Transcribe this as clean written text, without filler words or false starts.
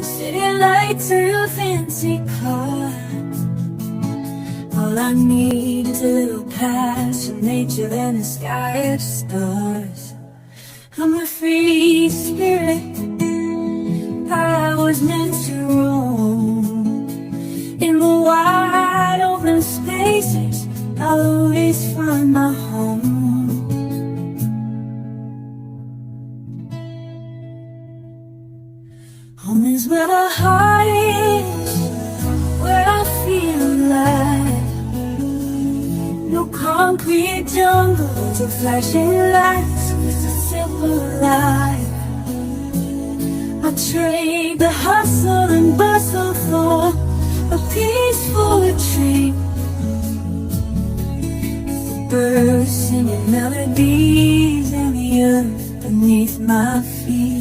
City lights or a fancy car. All I need is a little passion, nature and a sky of stars. I'm a free spirit, I was meant to roam in the wide open spaces. I'll always find my home. Home is where the heart is, where I feel alive. No concrete jungles or flashing lights, it's a simple life. I trade the hustle and bustle for a peaceful retreat. The birds singing melodies and the earth beneath my feet.